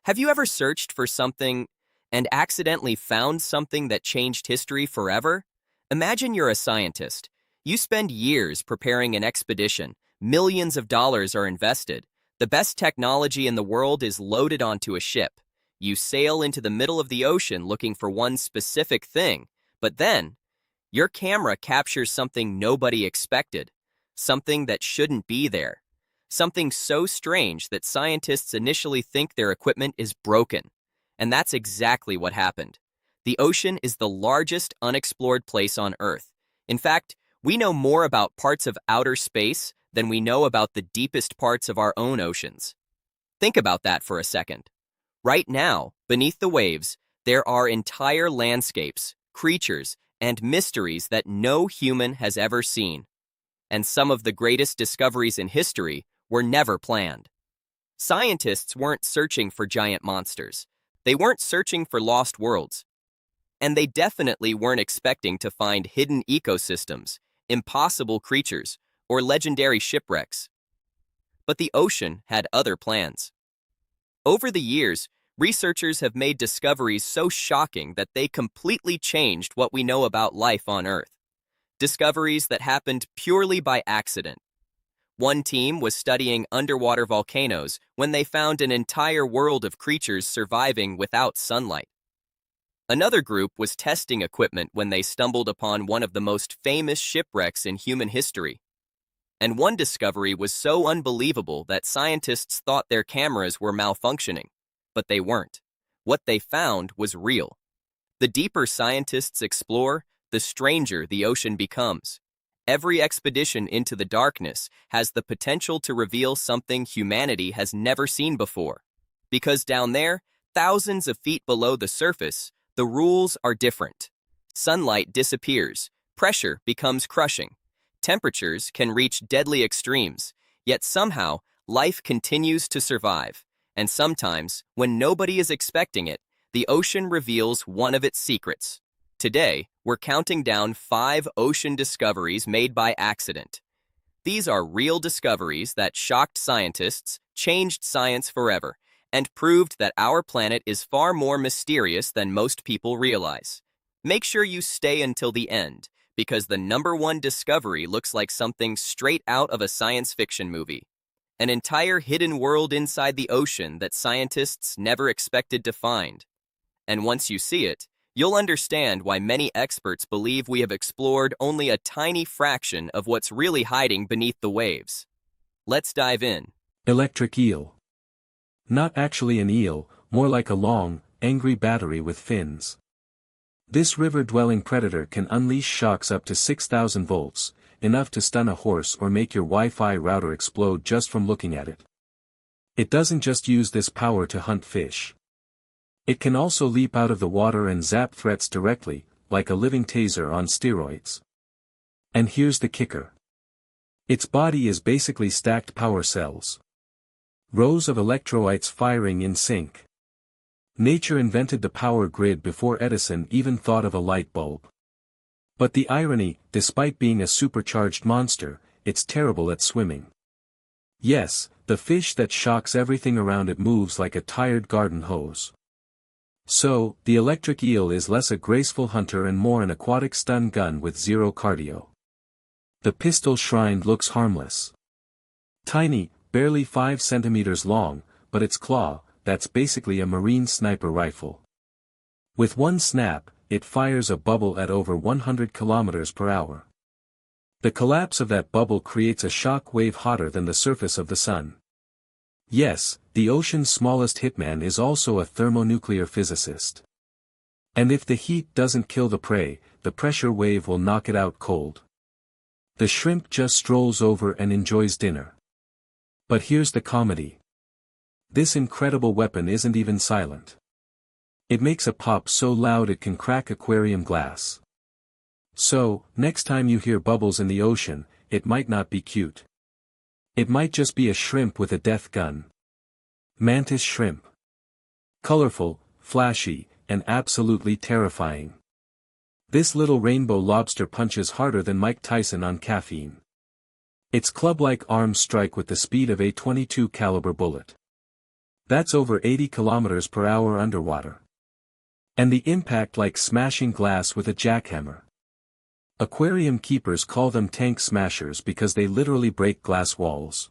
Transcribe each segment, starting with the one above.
Have you ever searched for something and accidentally found something that changed history forever? Imagine you're a scientist. You spend years preparing an expedition. Millions of dollars are invested. The best technology in the world is loaded onto a ship. You sail into the middle of the ocean looking for one specific thing, but then your camera captures something nobody expected, something that shouldn't be there. Something so strange that scientists initially think their equipment is broken. And that's exactly what happened. The ocean is the largest unexplored place on Earth. In fact, we know more about parts of outer space than we know about the deepest parts of our own oceans. Think about that for a second. Right now, beneath the waves, there are entire landscapes, creatures, and mysteries that no human has ever seen. And some of the greatest discoveries in history were never planned. Scientists weren't searching for giant monsters. They weren't searching for lost worlds. And they definitely weren't expecting to find hidden ecosystems, impossible creatures, or legendary shipwrecks. But the ocean had other plans. Over the years, researchers have made discoveries so shocking that they completely changed what we know about life on Earth. Discoveries that happened purely by accident. One team was studying underwater volcanoes when they found an entire world of creatures surviving without sunlight. Another group was testing equipment when they stumbled upon one of the most famous shipwrecks in human history. And one discovery was so unbelievable that scientists thought their cameras were malfunctioning, but they weren't. What they found was real. The deeper scientists explore, the stranger the ocean becomes. Every expedition into the darkness has the potential to reveal something humanity has never seen before. Because down there, thousands of feet below the surface, the rules are different. Sunlight disappears, pressure becomes crushing, temperatures can reach deadly extremes, yet somehow life continues to survive. And sometimes, when nobody is expecting it, the ocean reveals one of its secrets. Today, we're counting down 5 ocean discoveries made by accident. These are real discoveries that shocked scientists, changed science forever, and proved that our planet is far more mysterious than most people realize. Make sure you stay until the end, because the #1 discovery looks like something straight out of a science fiction movie. An entire hidden world inside the ocean that scientists never expected to find. And once you see it, you'll understand why many experts believe we have explored only a tiny fraction of what's really hiding beneath the waves. Let's dive in. Electric eel. Not actually an eel, more like a long, angry battery with fins. This river-dwelling predator can unleash shocks up to 6,000 volts, enough to stun a horse or make your Wi-Fi router explode just from looking at it. It doesn't just use this power to hunt fish. It can also leap out of the water and zap threats directly, like a living taser on steroids. And here's the kicker. Its body is basically stacked power cells. Rows of electrolytes firing in sync. Nature invented the power grid before Edison even thought of a light bulb. But the irony, despite being a supercharged monster, it's terrible at swimming. Yes, the fish that shocks everything around it moves like a tired garden hose. So, the electric eel is less a graceful hunter and more an aquatic stun gun with zero cardio. The pistol shrine looks harmless. Tiny, barely 5 centimeters long, but its claw, that's basically a marine sniper rifle. With one snap, it fires a bubble at over 100 kilometers per hour. The collapse of that bubble creates a shock wave hotter than the surface of the sun. Yes, the ocean's smallest hitman is also a thermonuclear physicist. And if the heat doesn't kill the prey, the pressure wave will knock it out cold. The shrimp just strolls over and enjoys dinner. But here's the comedy. This incredible weapon isn't even silent. It makes a pop so loud it can crack aquarium glass. So, next time you hear bubbles in the ocean, it might not be cute. It might just be a shrimp with a death gun. Mantis shrimp. Colorful, flashy, and absolutely terrifying. This little rainbow lobster punches harder than Mike Tyson on caffeine. Its club-like arms strike with the speed of a .22 caliber bullet. That's over 80 kilometers per hour underwater. And the impact like smashing glass with a jackhammer. Aquarium keepers call them tank smashers because they literally break glass walls.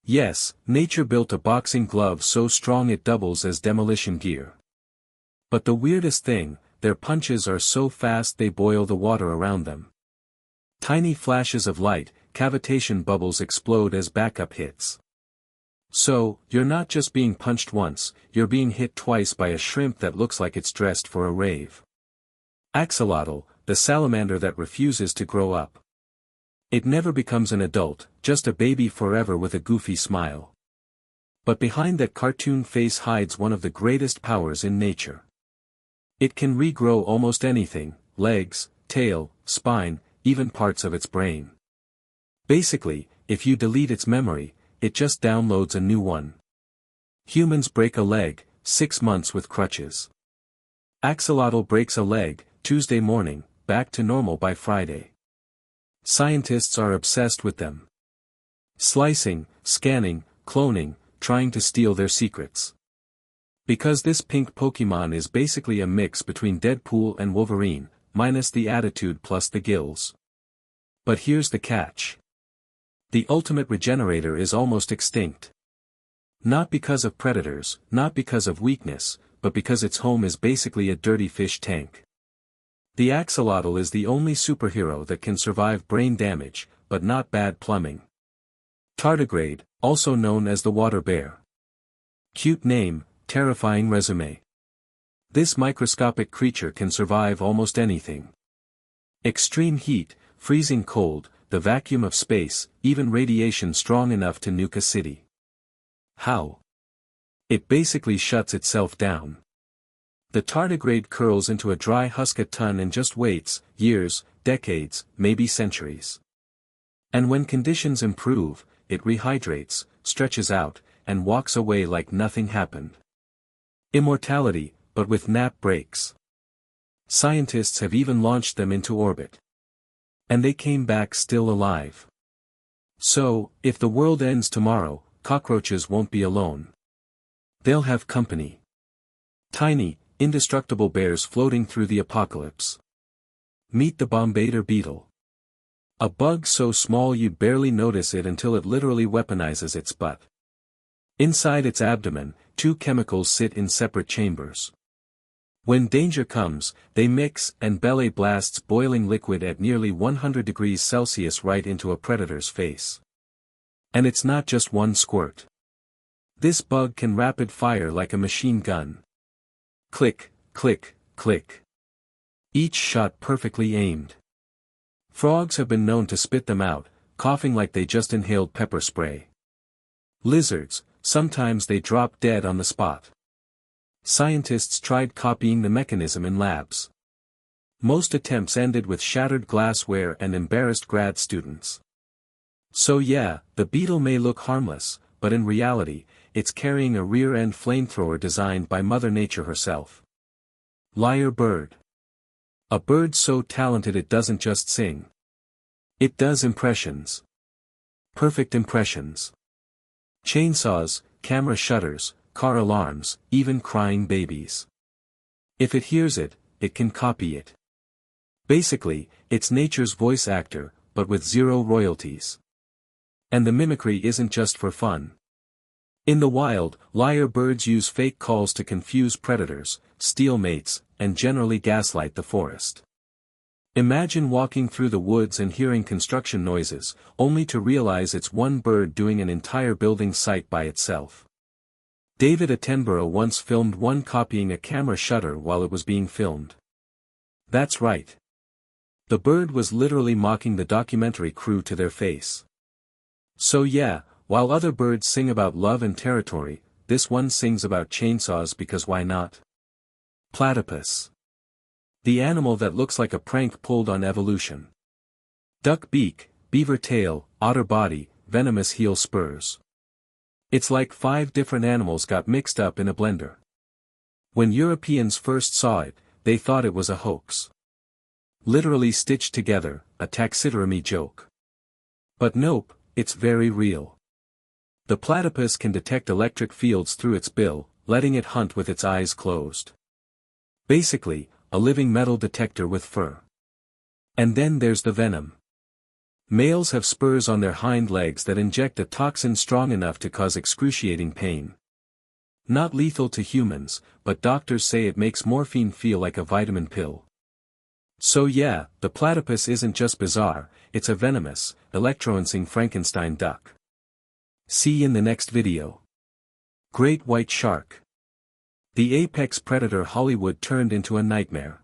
Yes, nature built a boxing glove so strong it doubles as demolition gear. But the weirdest thing, their punches are so fast they boil the water around them. Tiny flashes of light, cavitation bubbles explode as backup hits. So, you're not just being punched once, you're being hit twice by a shrimp that looks like it's dressed for a rave. Axolotl, the salamander that refuses to grow up. It never becomes an adult, just a baby forever with a goofy smile. But behind that cartoon face hides one of the greatest powers in nature. It can regrow almost anything, legs, tail, spine, even parts of its brain. Basically, if you delete its memory, it just downloads a new one. Humans break a leg, 6 months with crutches. Axolotl breaks a leg, Tuesday morning, back to normal by Friday. Scientists are obsessed with them. Slicing, scanning, cloning, trying to steal their secrets. Because this pink Pokemon is basically a mix between Deadpool and Wolverine, minus the attitude plus the gills. But here's the catch. The ultimate regenerator is almost extinct. Not because of predators, not because of weakness, but because its home is basically a dirty fish tank. The axolotl is the only superhero that can survive brain damage, but not bad plumbing. Tardigrade, also known as the water bear. Cute name, terrifying resume. This microscopic creature can survive almost anything. Extreme heat, freezing cold, the vacuum of space, even radiation strong enough to nuke a city. How? It basically shuts itself down. The tardigrade curls into a dry husk a ton and just waits, years, decades, maybe centuries. And when conditions improve, it rehydrates, stretches out, and walks away like nothing happened. Immortality, but with nap breaks. Scientists have even launched them into orbit. And they came back still alive. So, if the world ends tomorrow, cockroaches won't be alone. They'll have company. Tiny, indestructible bears floating through the apocalypse. Meet the bombardier beetle. A bug so small you'd barely notice it until it literally weaponizes its butt. Inside its abdomen, 2 chemicals sit in separate chambers. When danger comes, they mix and belly blasts boiling liquid at nearly 100 degrees Celsius right into a predator's face. And it's not just one squirt. This bug can rapid fire like a machine gun. Click, click, click. Each shot perfectly aimed. Frogs have been known to spit them out, coughing like they just inhaled pepper spray. Lizards, sometimes they drop dead on the spot. Scientists tried copying the mechanism in labs. Most attempts ended with shattered glassware and embarrassed grad students. So yeah, the beetle may look harmless, but in reality, it's carrying a rear-end flamethrower designed by Mother Nature herself. Lyrebird. A bird so talented it doesn't just sing. It does impressions. Perfect impressions. Chainsaws, camera shutters, car alarms, even crying babies. If it hears it, it can copy it. Basically, it's nature's voice actor, but with 0 royalties. And the mimicry isn't just for fun. In the wild, lyrebirds use fake calls to confuse predators, steal mates, and generally gaslight the forest. Imagine walking through the woods and hearing construction noises, only to realize it's one bird doing an entire building site by itself. David Attenborough once filmed one copying a camera shutter while it was being filmed. That's right. The bird was literally mocking the documentary crew to their face. So yeah, while other birds sing about love and territory, this one sings about chainsaws because why not? Platypus. The animal that looks like a prank pulled on evolution. Duck beak, beaver tail, otter body, venomous heel spurs. It's like 5 different animals got mixed up in a blender. When Europeans first saw it, they thought it was a hoax. Literally stitched together, a taxidermy joke. But nope, it's very real. The platypus can detect electric fields through its bill, letting it hunt with its eyes closed. Basically, a living metal detector with fur. And then there's the venom. Males have spurs on their hind legs that inject a toxin strong enough to cause excruciating pain. Not lethal to humans, but doctors say it makes morphine feel like a vitamin pill. So yeah, the platypus isn't just bizarre, it's a venomous, electroencing Frankenstein duck. See you in the next video. Great white shark. The apex predator Hollywood turned into a nightmare.